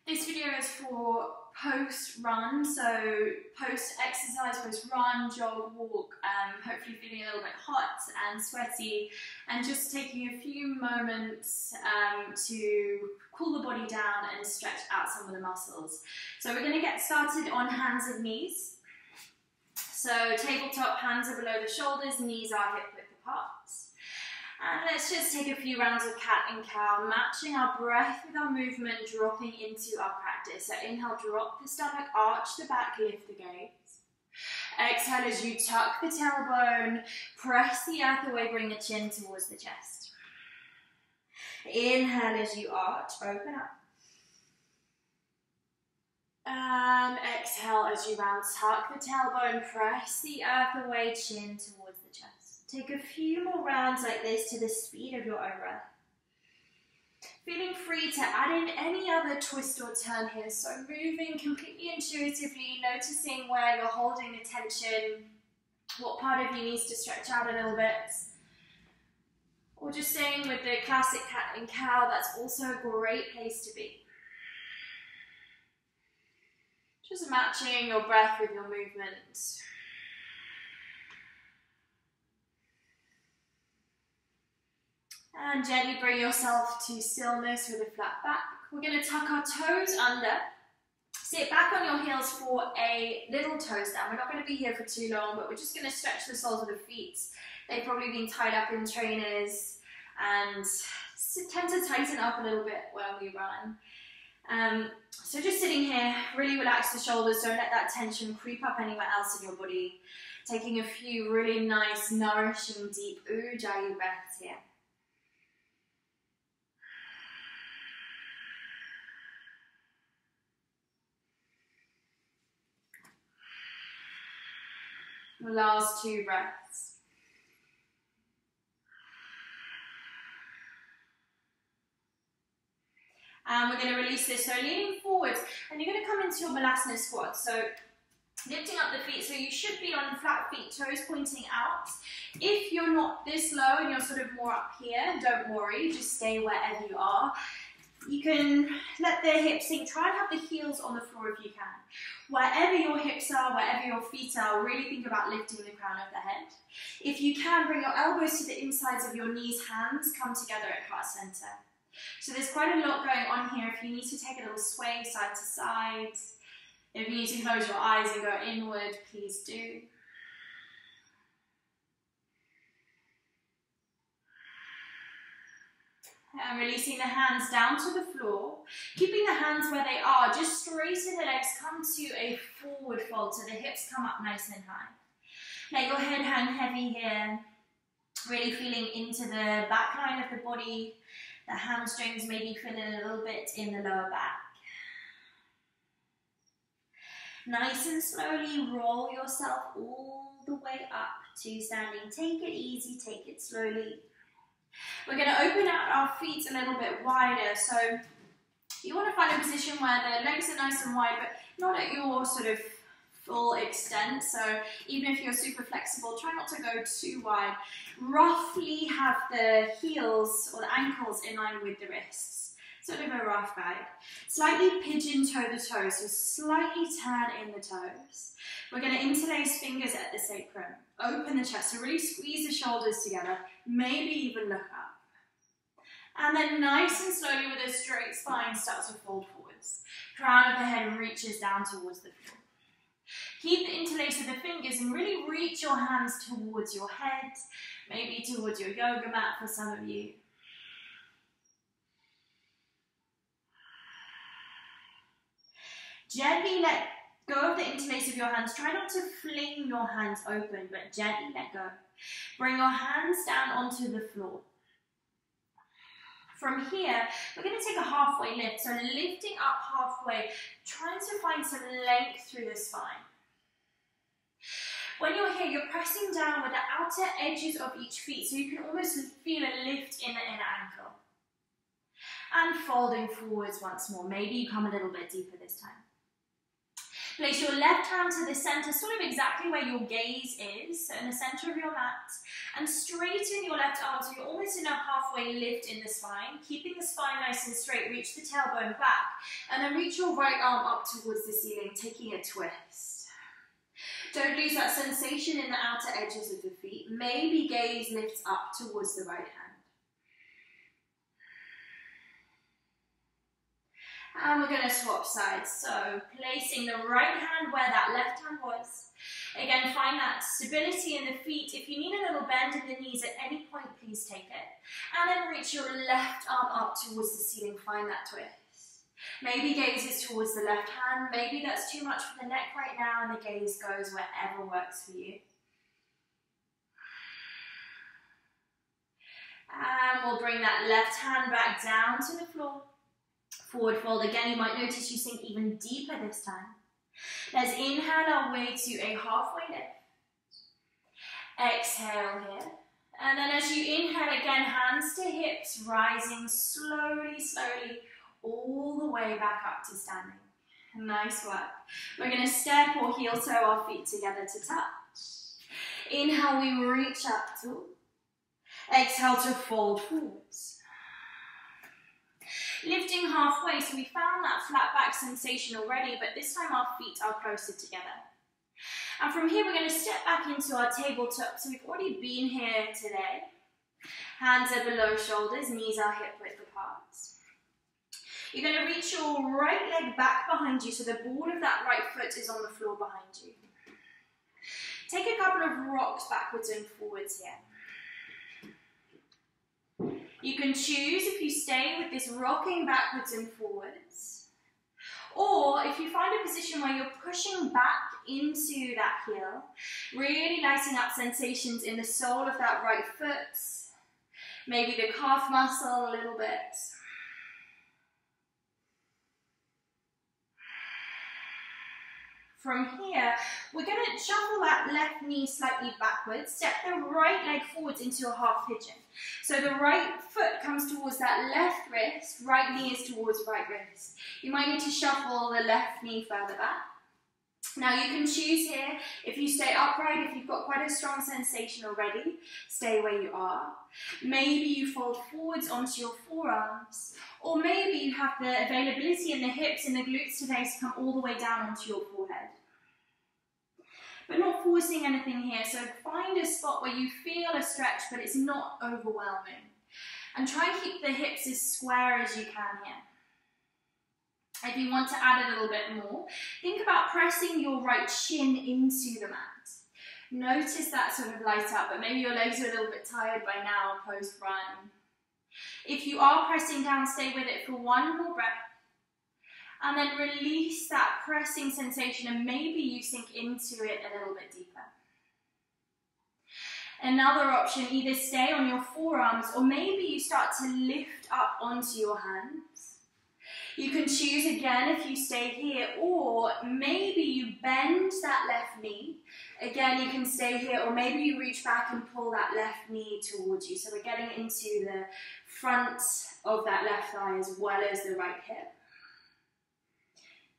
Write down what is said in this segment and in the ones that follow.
This video is for post-run, so post-exercise, post-run, jog, walk, hopefully feeling a little bit hot and sweaty, and just taking a few moments to cool the body down and stretch out some of the muscles. So we're going to get started on hands and knees. So tabletop, hands are below the shoulders, knees are hip width apart. And let's just take a few rounds of cat and cow, matching our breath with our movement, dropping into our practice. So inhale, drop the stomach, arch the back, lift the gaze. Exhale as you tuck the tailbone, press the earth away, bring the chin towards the chest. Inhale as you arch, open up. And exhale as you round, tuck the tailbone, press the earth away, chin towards the chest. Take a few more rounds like this to the speed of your own breath. Feeling free to add in any other twist or turn here. So moving completely intuitively, noticing where you're holding the tension, what part of you needs to stretch out a little bit. Or just staying with the classic cat and cow, that's also a great place to be. Just matching your breath with your movement. And gently bring yourself to stillness with a flat back. We're going to tuck our toes under. Sit back on your heels for a little toes down. We're not going to be here for too long, but we're just going to stretch the soles of the feet. They've probably been tied up in trainers and tend to tighten up a little bit when we run. So just sitting here, really relax the shoulders. Don't let that tension creep up anywhere else in your body. Taking a few really nice, nourishing, deep Ujjayi breaths here. Last two breaths. And we're going to release this. So leaning forwards, and you're going to come into your Malasana squat. So lifting up the feet, so you should be on flat feet, toes pointing out. If you're not this low and you're sort of more up here, don't worry, just stay wherever you are. You can let the hips sink. Try and have the heels on the floor if you can. Wherever your hips are, wherever your feet are, really think about lifting the crown of the head. If you can, bring your elbows to the insides of your knees, hands come together at heart center. So there's quite a lot going on here. If you need to take a little sway side to side, if you need to close your eyes and go inward, please do. And releasing the hands down to the floor, keeping the hands where they are, just straighten the legs, come to a forward fold so the hips come up nice and high. Let your head hang heavy here, really feeling into the back line of the body, the hamstrings maybe feeling a little bit in the lower back. Nice and slowly roll yourself all the way up to standing. Take it easy, take it slowly. We're going to open out our feet a little bit wider, so you want to find a position where the legs are nice and wide, but not at your sort of full extent. So even if you're super flexible, try not to go too wide. Roughly have the heels or the ankles in line with the wrists. Sort of a rough guide. Slightly pigeon toe the toes, so slightly turn in the toes. We're going to interlace fingers at the sacrum. Open the chest, so really squeeze the shoulders together, maybe even look up. And then nice and slowly with a straight spine, start to fold forwards. Crown of the head reaches down towards the floor. Keep the interlace of the fingers and really reach your hands towards your head, maybe towards your yoga mat for some of you. Gently let go of the interlace of your hands. Try not to fling your hands open, but gently let go. Bring your hands down onto the floor. From here, we're going to take a halfway lift. So lifting up halfway, trying to find some length through the spine. When you're here, you're pressing down with the outer edges of each feet, so you can almost feel a lift in the inner ankle. And folding forwards once more. Maybe you come a little bit deeper this time. Place your left hand to the center, sort of exactly where your gaze is, so in the center of your mat, and straighten your left arm so you're almost in a halfway lift in the spine, keeping the spine nice and straight. Reach the tailbone back, and then reach your right arm up towards the ceiling, taking a twist. Don't lose that sensation in the outer edges of the feet. Maybe gaze lifts up towards the right hand. And we're going to swap sides. So placing the right hand where that left hand was. Again, find that stability in the feet. If you need a little bend in the knees at any point, please take it. And then reach your left arm up towards the ceiling. Find that twist. Maybe gaze is towards the left hand. Maybe that's too much for the neck right now and the gaze goes wherever works for you. And we'll bring that left hand back down to the floor. Forward fold. Again, you might notice you sink even deeper this time. Let's inhale our way to a halfway lift. Exhale here. And then as you inhale again, hands to hips, rising slowly, slowly, all the way back up to standing. Nice work. We're going to step or heel toe our feet together to touch. Inhale, we reach up to. Exhale to fold forwards. Lifting halfway, so we found that flat back sensation already, but this time our feet are closer together. And from here, we're going to step back into our tabletop. So we've already been here today. Hands are below shoulders, knees are hip width apart. You're going to reach your right leg back behind you, so the ball of that right foot is on the floor behind you. Take a couple of rocks backwards and forwards here. You can choose if you stay with this rocking backwards and forwards, or if you find a position where you're pushing back into that heel, really lighting up sensations in the sole of that right foot, maybe the calf muscle a little bit. From here, we're going to shuffle that left knee slightly backwards, step the right leg forwards into a half pigeon. So the right foot comes towards that left wrist, right knee is towards right wrist. You might need to shuffle the left knee further back. Now you can choose here, if you stay upright, if you've got quite a strong sensation already, stay where you are. Maybe you fold forwards onto your forearms, or maybe you have the availability in the hips and the glutes today to come all the way down onto your forehead. But not forcing anything here, so find a spot where you feel a stretch, but it's not overwhelming. And try and keep the hips as square as you can here. If you want to add a little bit more, think about pressing your right shin into the mat. Notice that sort of light up, but maybe your legs are a little bit tired by now post-run. If you are pressing down, stay with it for one more breath. And then release that pressing sensation and maybe you sink into it a little bit deeper. Another option, either stay on your forearms or maybe you start to lift up onto your hands. You can choose again if you stay here, or maybe you bend that left knee. Again, you can stay here, or maybe you reach back and pull that left knee towards you. So we're getting into the front of that left thigh as well as the right hip.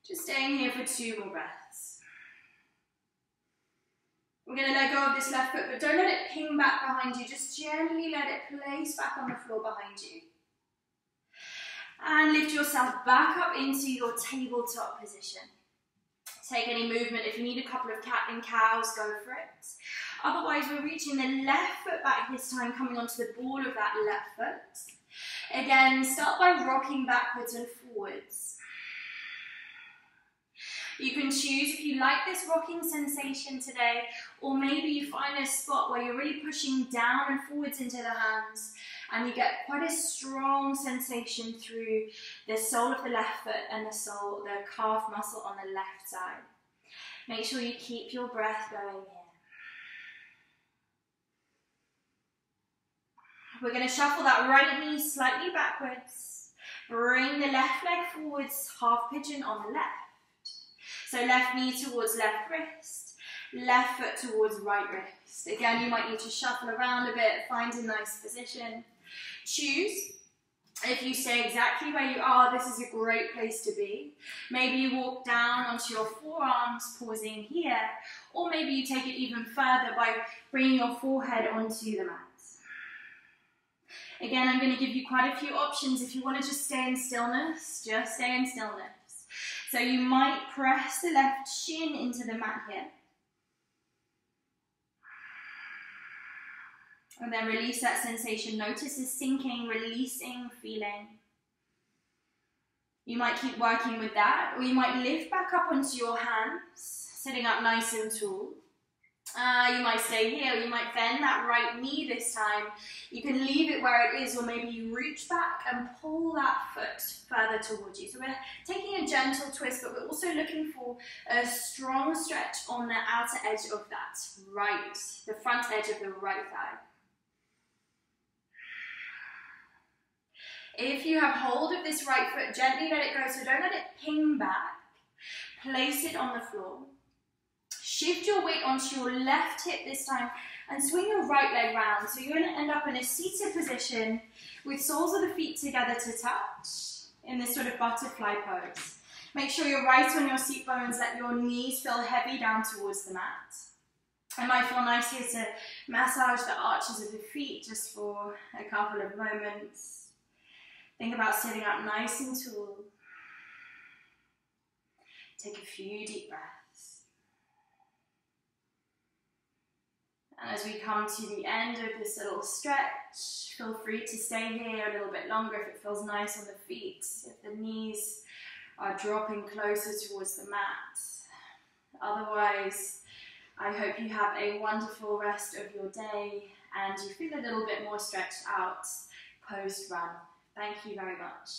Just staying here for 2 more breaths. We're going to let go of this left foot, but don't let it ping back behind you. Just gently let it place back on the floor behind you. And lift yourself back up into your tabletop position. Take any movement. If you need a couple of cat and cows, go for it. Otherwise, we're reaching the left foot back this time, coming onto the ball of that left foot. Again, start by rocking backwards and forwards. You can choose if you like this rocking sensation today, or maybe you find a spot where you're really pushing down and forwards into the hands, and you get quite a strong sensation through the sole of the left foot and the calf muscle on the left side. Make sure you keep your breath going here. We're going to shuffle that right knee slightly backwards. Bring the left leg forwards, half pigeon on the left. So left knee towards left wrist, left foot towards right wrist. Again, you might need to shuffle around a bit, find a nice position. Choose. If you stay exactly where you are, this is a great place to be. Maybe you walk down onto your forearms, pausing here, or maybe you take it even further by bringing your forehead onto the mat. Again, I'm going to give you quite a few options. If you want to just stay in stillness, just stay in stillness. So you might press the left shin into the mat here. And then release that sensation. Notice the sinking, releasing feeling. You might keep working with that, or you might lift back up onto your hands, sitting up nice and tall. You might stay here, or you might bend that right knee this time. You can leave it where it is, or maybe you reach back and pull that foot further towards you. So we're taking a gentle twist, but we're also looking for a strong stretch on the outer edge of that right, the front edge of the right thigh. If you have hold of this right foot, gently let it go, so don't let it ping back. Place it on the floor. Shift your weight onto your left hip this time and swing your right leg round. So you're going to end up in a seated position with soles of the feet together to touch in this sort of butterfly pose. Make sure you're right on your seat bones, let your knees feel heavy down towards the mat. It might feel nice here to massage the arches of the feet just for a couple of moments. Think about sitting up nice and tall. Take a few deep breaths. And as we come to the end of this little stretch, feel free to stay here a little bit longer if it feels nice on the feet, if the knees are dropping closer towards the mat. Otherwise, I hope you have a wonderful rest of your day and you feel a little bit more stretched out post-run. Thank you very much.